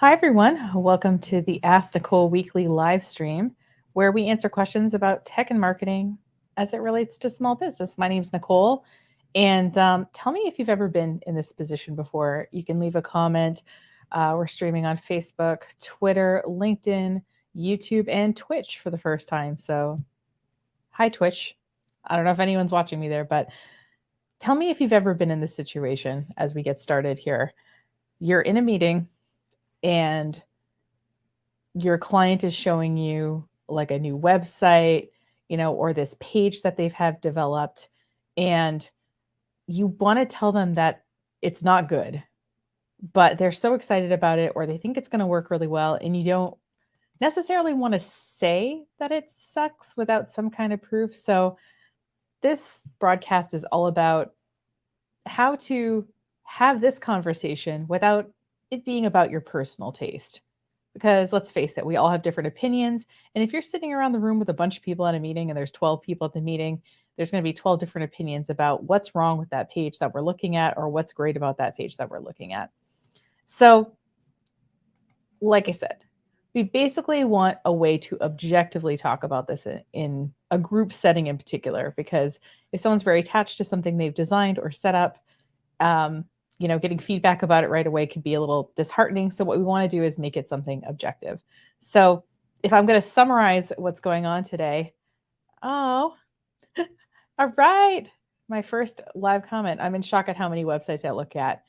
Hi, everyone. Welcome to the Ask Nicole weekly live stream where we answer questions about tech and marketing as it relates to small business. My name is Nicole, and tell me if you've ever been in this position before. You can leave a comment. We're streaming on Facebook, Twitter, LinkedIn, YouTube, and Twitch for the first time. So, hi, Twitch. I don't know if anyone's watching me there, but tell me if you've ever been in this situation as we get started here. You're in a meeting and your client is showing you like a new website, or this page that they've have developed, and you want to tell them that it's not good, but they're so excited about it or they think it's going to work really well, and you don't necessarily want to say that it sucks without some kind of proof. So this broadcast is all about how to have this conversation without it being about your personal taste. Because let's face it, we all have different opinions. And if you're sitting around the room with a bunch of people at a meeting and there's 12 people at the meeting, there's going to be 12 different opinions about what's wrong with that page that we're looking at or what's great about that page that we're looking at. So, like I said, we basically want a way to objectively talk about this in a group setting in particular, because if someone's very attached to something they've designed or set up, getting feedback about it right away could be a little disheartening. So what we want to do is make it something objective. So if I'm going to summarize what's going on today, all right. My first live comment. I'm in shock at how many websites I look at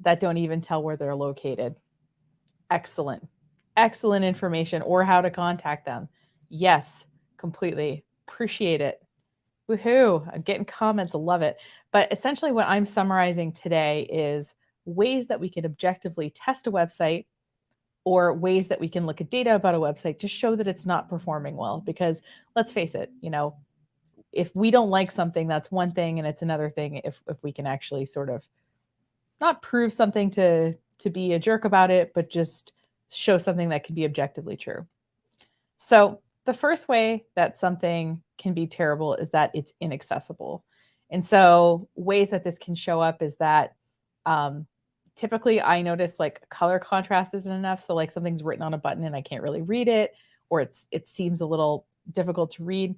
that don't even tell where they're located. Excellent. Excellent information, or how to contact them. Yes, completely. Appreciate it. Woohoo. I'm getting comments. I love it. But essentially what I'm summarizing today is ways that we can objectively test a website, or ways that we can look at data about a website to show that it's not performing well. Because let's face it, if we don't like something, that's one thing, and it's another thing if we can actually sort of not prove something to be a jerk about it, but just show something that can be objectively true. So the first way that something can be terrible is that it's inaccessible. And so ways that this can show up is that typically I notice like color contrast isn't enough. So like something's written on a button and I can't really read it, or it seems a little difficult to read.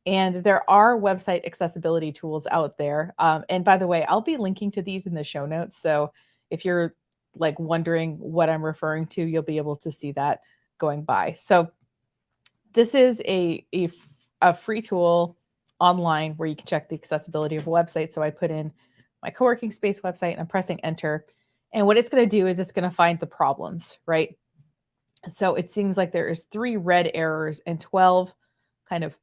And there are website accessibility tools out there. And by the way, I'll be linking to these in the show notes. So if you're like wondering what I'm referring to, you'll be able to see that going by. So this is a free tool online where you can check the accessibility of a website. So I put in my co-working space website and I'm pressing enter. And what it's going to do is it's going to find the problems, right? So it seems like there is 3 red errors and 12 kind of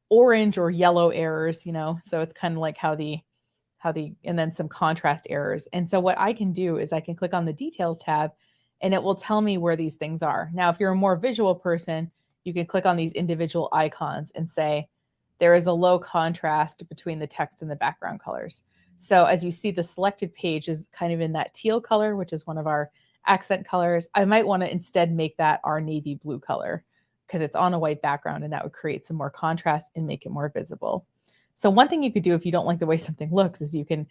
orange or yellow errors, so it's kind of like how the, and then some contrast errors. And so what I can do is I can click on the details tab and it will tell me where these things are. Now, if you're a more visual person, you can click on these individual icons and say, there is a low contrast between the text and the background colors. So as you see, the selected page is kind of in that teal color, which is one of our accent colors. I might want to instead make that our navy blue color because it's on a white background, and that would create some more contrast and make it more visible. So one thing you could do if you don't like the way something looks is you can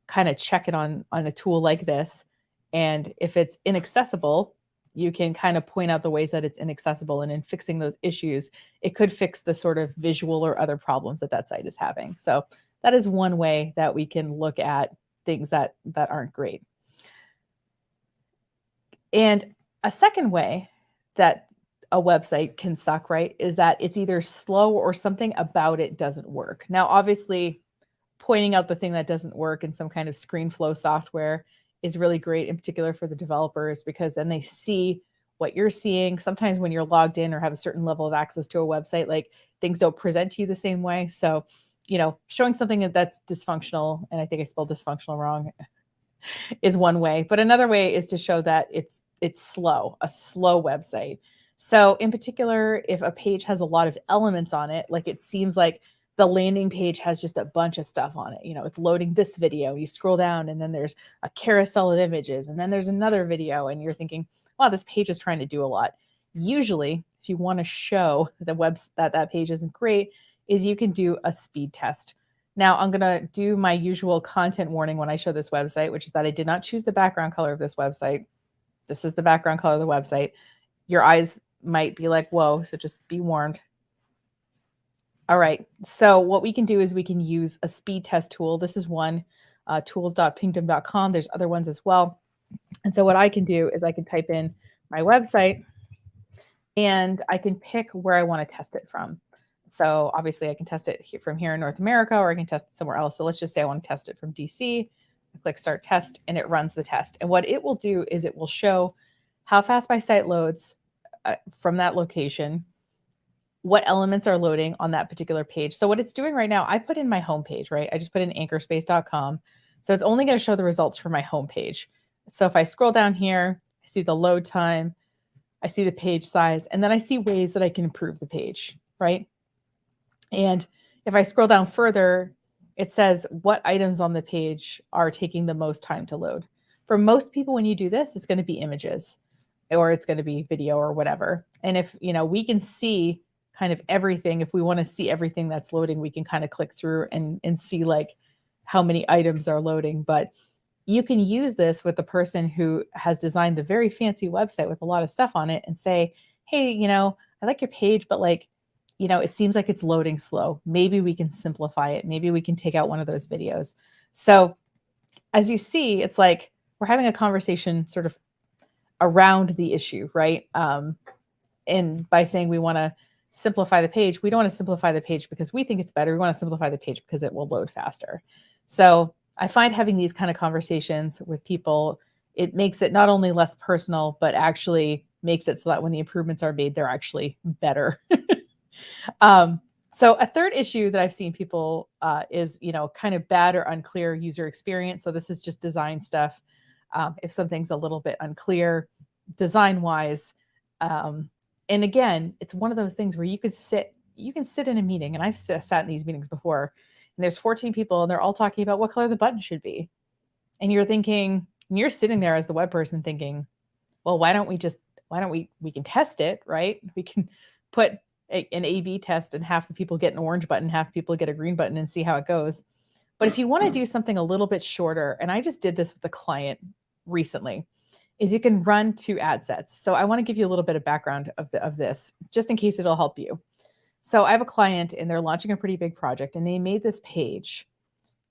kind of check it on a tool like this. And if it's inaccessible, you can kind of point out the ways that it's inaccessible. And in fixing those issues, it could fix the sort of visual or other problems that site is having. So that is one way that we can look at things that aren't great. And a second way that a website can suck, right, is that it's either slow or something about it doesn't work. Now, obviously, pointing out the thing that doesn't work in some kind of screen flow software is really great, in particular for the developers, because then they see what you're seeing. Sometimes when you're logged in or have a certain level of access to a website, like things don't present to you the same way. So, showing something that's dysfunctional, and I think I spelled dysfunctional wrong, is one way. But another way is to show that it's slow, a slow website. So in particular, if a page has a lot of elements on it, like it seems like the landing page has just a bunch of stuff on it. It's loading this video. You scroll down and then there's a carousel of images and then there's another video and you're thinking, wow, this page is trying to do a lot. Usually, if you want to show that page isn't great, is you can do a speed test. Now I'm going to do my usual content warning when I show this website, which is that I did not choose the background color of this website. This is the background color of the website. Your eyes might be like, whoa, so just be warned. All right, so what we can do is we can use a speed test tool. This is one, tools.pingdom.com. There's other ones as well. And so what I can do is I can type in my website and I can pick where I want to test it from. So obviously I can test it from here in North America, or I can test it somewhere else. So let's just say I want to test it from DC. I click start test and it runs the test. And what it will do is it will show how fast my site loads from that location, what elements are loading on that particular page. So what it's doing right now, I put in my homepage, right? I just put in anchorspace.com. So it's only going to show the results for my homepage. So if I scroll down here, I see the load time, I see the page size, and then I see ways that I can improve the page, right? And if I scroll down further, it says what items on the page are taking the most time to load. For most people, when you do this, it's going to be images or it's going to be video or whatever. And if, we can see kind of everything, if we want to see everything that's loading, we can kind of click through and see like how many items are loading. But you can use this with the person who has designed the very fancy website with a lot of stuff on it and say, hey, I like your page, but it seems like it's loading slow. Maybe we can simplify it. Maybe we can take out one of those videos. So as you see, it's like we're having a conversation sort of around the issue, right? And by saying we want to simplify the page, we don't want to simplify the page because we think it's better. We want to simplify the page because it will load faster. So I find having these kind of conversations with people, it makes it not only less personal, but actually makes it so that when the improvements are made, they're actually better. So a third issue that I've seen people is, kind of bad or unclear user experience. So this is just design stuff. If something's a little bit unclear design-wise, and again, it's one of those things where you can sit in a meeting, and I've sat in these meetings before, and there's 14 people, and they're all talking about what color the button should be. And you're sitting there as the web person thinking, well, why don't we can test it, right? We can put an A/B test and half the people get an orange button, half people get a green button and see how it goes. But if you want to do something a little bit shorter, and I just did this with a client recently, is you can run 2 ad sets. So I want to give you a little bit of background of this, just in case it'll help you. So I have a client and they're launching a pretty big project, and they made this page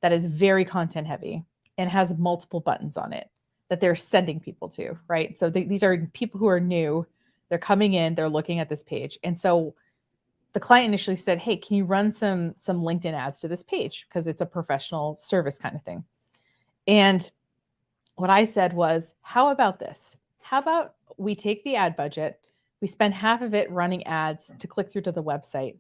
that is very content heavy and has multiple buttons on it that they're sending people to, right? So these are people who are new. They're coming in, they're looking at this page. And so the client initially said, hey, can you run some LinkedIn ads to this page? Because it's a professional service kind of thing. And what I said was, how about this? How about we take the ad budget, we spend half of it running ads to click through to the website,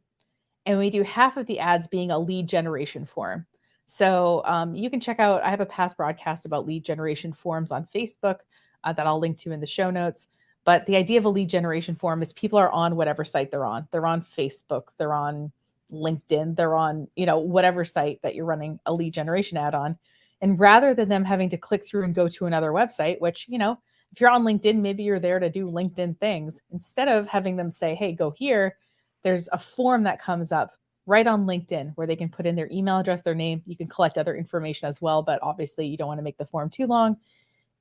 and we do half of the ads being a lead generation form. So you can check out, I have a past broadcast about lead generation forms on Facebook that I'll link to in the show notes. But the idea of a lead generation form is people are on whatever site they're on. They're on Facebook, they're on LinkedIn, they're on, whatever site that you're running a lead generation ad on. And rather than them having to click through and go to another website, which, if you're on LinkedIn, maybe you're there to do LinkedIn things. Instead of having them say, hey, go here, there's a form that comes up right on LinkedIn where they can put in their email address, their name. You can collect other information as well, but obviously you don't want to make the form too long.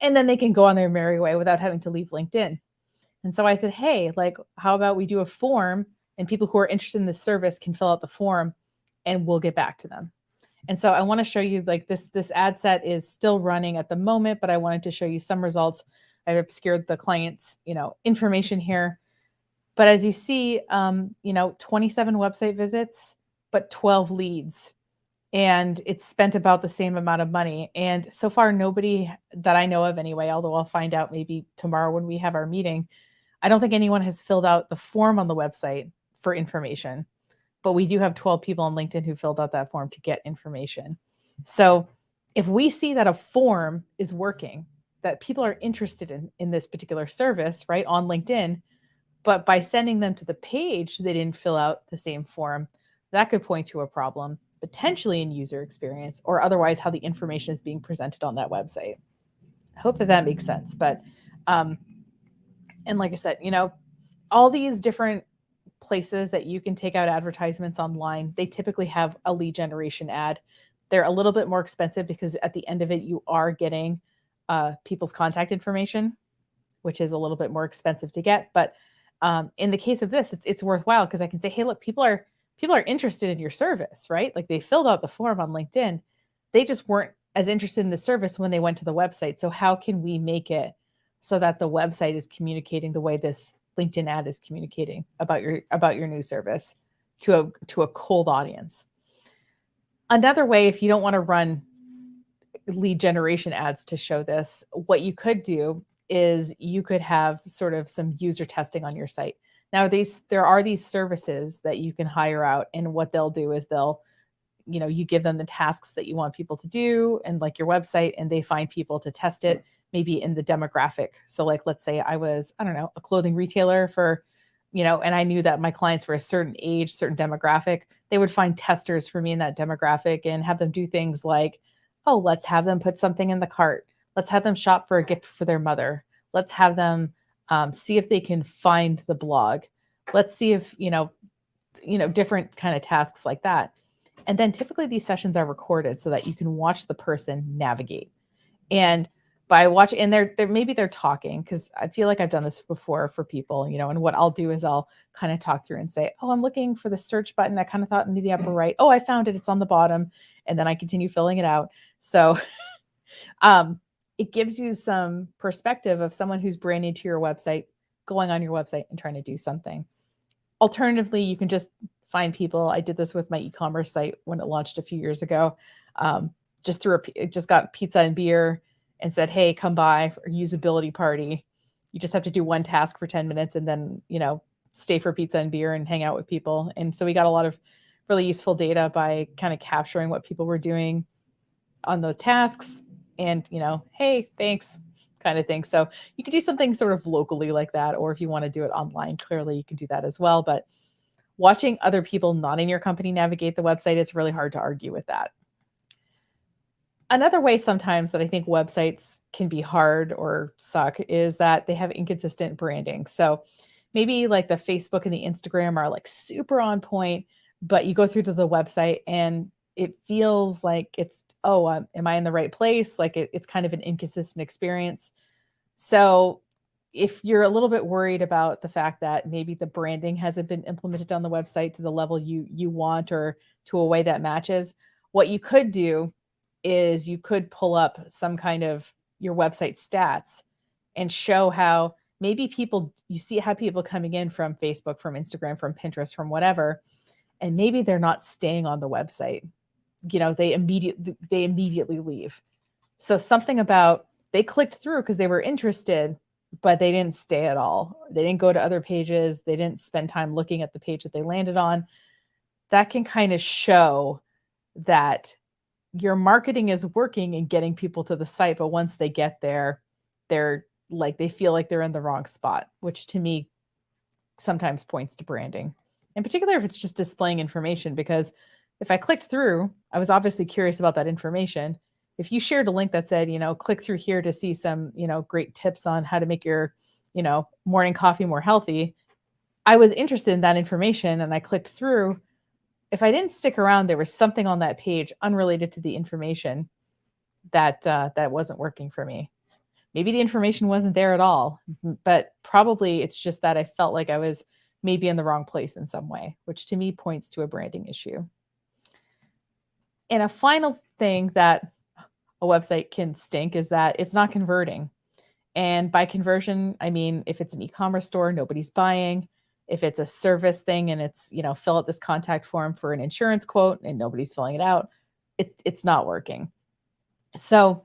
And then they can go on their merry way without having to leave LinkedIn. And so I said, hey, how about we do a form, and people who are interested in this service can fill out the form and we'll get back to them. And so I want to show you this ad set is still running at the moment, but I wanted to show you some results. I've obscured the client's, information here. But as you see, 27 website visits, but 12 leads. And it's spent about the same amount of money. And so far, nobody that I know of anyway, although I'll find out maybe tomorrow when we have our meeting, I don't think anyone has filled out the form on the website for information. But we do have 12 people on LinkedIn who filled out that form to get information. So if we see that a form is working, that people are interested in this particular service, right, on LinkedIn, but by sending them to the page, they didn't fill out the same form, that could point to a problem, potentially in user experience or otherwise how the information is being presented on that website. I hope that makes sense. But, and like I said, all these different places that you can take out advertisements online, they typically have a lead generation ad. They're a little bit more expensive because at the end of it, you are getting people's contact information, which is a little bit more expensive to get. But in the case of this, it's worthwhile because I can say, hey, look, people are interested in your service, right? Like they filled out the form on LinkedIn. They just weren't as interested in the service when they went to the website. So how can we make it so that the website is communicating the way this LinkedIn ad is communicating about your new service to a cold audience? Another way, if you don't want to run lead generation ads to show this, what you could do is you could have sort of some user testing on your site. Now, there are these services that you can hire out, and what they'll do is you give them the tasks that you want people to do and like your website, and they find people to test it maybe in the demographic. So like, let's say I was, I don't know, a clothing retailer for, and I knew that my clients were a certain age, certain demographic. They would find testers for me in that demographic and have them do things like, oh, let's have them put something in the cart. Let's have them shop for a gift for their mother. Let's have them see if they can find the blog. Let's see if, different kind of tasks like that. And then typically these sessions are recorded so that you can watch the person navigate. And by watching, and they're talking, because I feel like I've done this before for people, and what I'll do is I'll kind of talk through and say, oh, I'm looking for the search button. I kind of thought maybe the upper right. Oh, I found it. It's on the bottom. And then I continue filling it out. So it gives you some perspective of someone who's brand new to your website, going on your website and trying to do something. Alternatively, you can just find people. I did this with my e-commerce site when it launched a few years ago. Just got pizza and beer and said, hey, come by for a usability party. You just have to do one task for 10 minutes and then, stay for pizza and beer and hang out with people. And so we got a lot of really useful data by kind of capturing what people were doing on those tasks and, hey, thanks kind of thing. So you could do something sort of locally like that, or if you want to do it online, clearly you can do that as well. But watching other people not in your company navigate the website, it's really hard to argue with that. Another way sometimes that I think websites can be hard or suck is that they have inconsistent branding. So maybe like the Facebook and the Instagram are like super on point, but you go through to the website and it feels like it's, am I in the right place? Like it's kind of an inconsistent experience. So if you're a little bit worried about the fact that maybe the branding hasn't been implemented on the website to the level you want or to a way that matches, what you could do is you could pull up some kind of your website stats and show how maybe you have people coming in from Facebook, from Instagram, from Pinterest, from whatever, and maybe they're not staying on the website. They immediately leave. So something about they clicked through because they were interested, but they didn't stay at all. They didn't go to other pages. They didn't spend time looking at the page that they landed on. That can kind of show that your marketing is working and getting people to the site, but once they get there, they feel like they're in the wrong spot, which to me sometimes points to branding. In particular, if it's just displaying information, because if I clicked through, I was obviously curious about that information. If you shared a link that said, click through here to see some, great tips on how to make your, morning coffee more healthy, I was interested in that information and I clicked through. If I didn't stick around, there was something on that page unrelated to the information that wasn't working for me. Maybe the information wasn't there at all, but probably it's just that I felt like I was maybe in the wrong place in some way, which to me points to a branding issue. And a final thing that a website can stink is that it's not converting. And by conversion, I mean, if it's an e-commerce store, nobody's buying. If it's a service thing and it's, fill out this contact form for an insurance quote and nobody's filling it out, it's not working. So,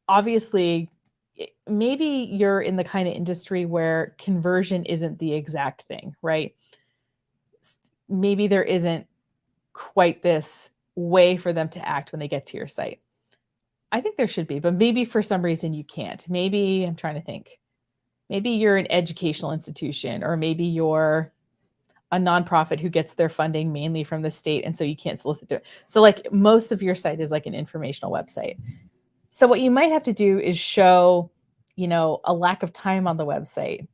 obviously, maybe you're in the kind of industry where conversion isn't the exact thing, right? Maybe there isn't quite this way for them to act when they get to your site. I think there should be, but maybe for some reason you can't. Maybe I'm trying to think. Maybe you're an educational institution, or maybe you're a nonprofit who gets their funding mainly from the state, and so you can't solicit it. So like most of your site is like an informational website. So what you might have to do is show, a lack of time on the website.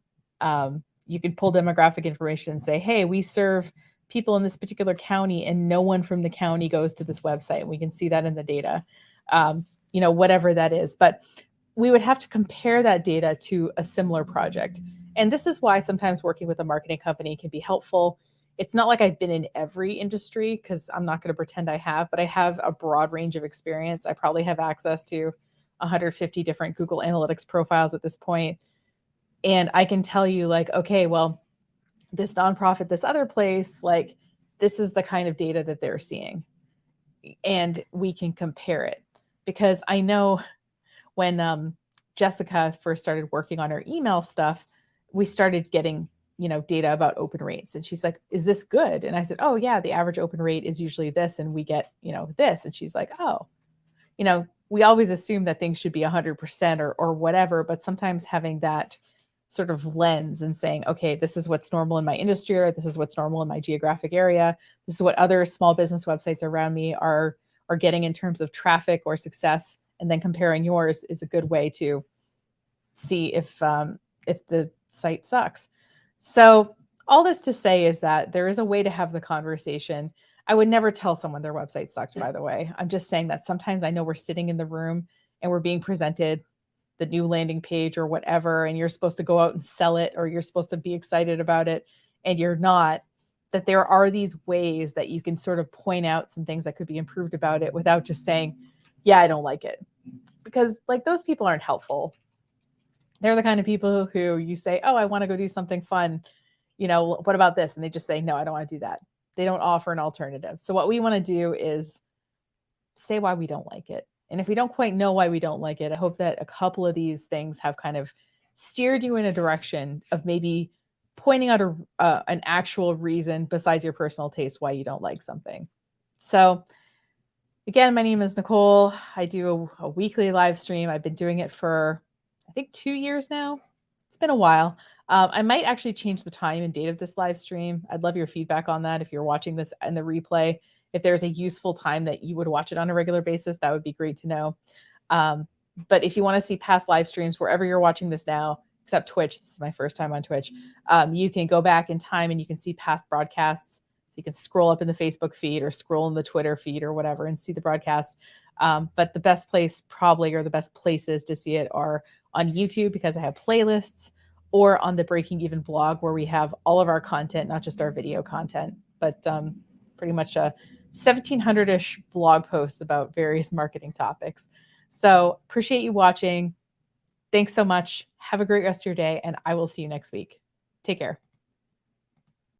You could pull demographic information and say, hey, we serve people in this particular county and no one from the county goes to this website. We can see that in the data, whatever that is. But we would have to compare that data to a similar project. And this is why sometimes working with a marketing company can be helpful. It's not like I've been in every industry, because I'm not going to pretend I have, but I have a broad range of experience. I probably have access to 150 different Google Analytics profiles at this point. And I can tell you, like, okay, well, this nonprofit, this other place, like, this is the kind of data that they're seeing. And we can compare it, because I know when Jessica first started working on her email stuff, we started getting, data about open rates. And she's like, is this good? And I said, oh yeah, the average open rate is usually this. And we get, this. And she's like, oh, we always assume that things should be 100% or whatever, but sometimes having that sort of lens and saying, okay, this is what's normal in my industry, or this is what's normal in my geographic area. This is what other small business websites around me are getting in terms of traffic or success. And then comparing yours is a good way to see if the site sucks. So all this to say is that there is a way to have the conversation. I would never tell someone their website sucked, by the way. I'm just saying that sometimes I know we're sitting in the room and we're being presented the new landing page or whatever, and you're supposed to go out and sell it, or you're supposed to be excited about it, and you're not. That there are these ways that you can sort of point out some things that could be improved about it without just saying, yeah, I don't like it. Because like those people aren't helpful. They're the kind of people who you say, oh, I want to go do something fun. What about this? And they just say, no, I don't want to do that. They don't offer an alternative. So what we want to do is say why we don't like it. And if we don't quite know why we don't like it, I hope that a couple of these things have kind of steered you in a direction of maybe pointing out an actual reason besides your personal taste why you don't like something. So again, my name is Nicole. I do a weekly live stream. I've been doing it for, I think, 2 years now. It's been a while. I might actually change the time and date of this live stream. I'd love your feedback on that. If you're watching this in the replay, if there's a useful time that you would watch it on a regular basis, that would be great to know. But if you want to see past live streams, wherever you're watching this now, except Twitch, this is my first time on Twitch, you can go back in time and you can see past broadcasts. So you can scroll up in the Facebook feed or scroll in the Twitter feed or whatever and see the broadcasts. But the best place probably, or the best places to see it, are on YouTube, because I have playlists, or on the Breaking Even blog, where we have all of our content, not just our video content, but pretty much a 1,700-ish blog posts about various marketing topics. So appreciate you watching. Thanks so much. Have a great rest of your day, and I will see you next week. Take care.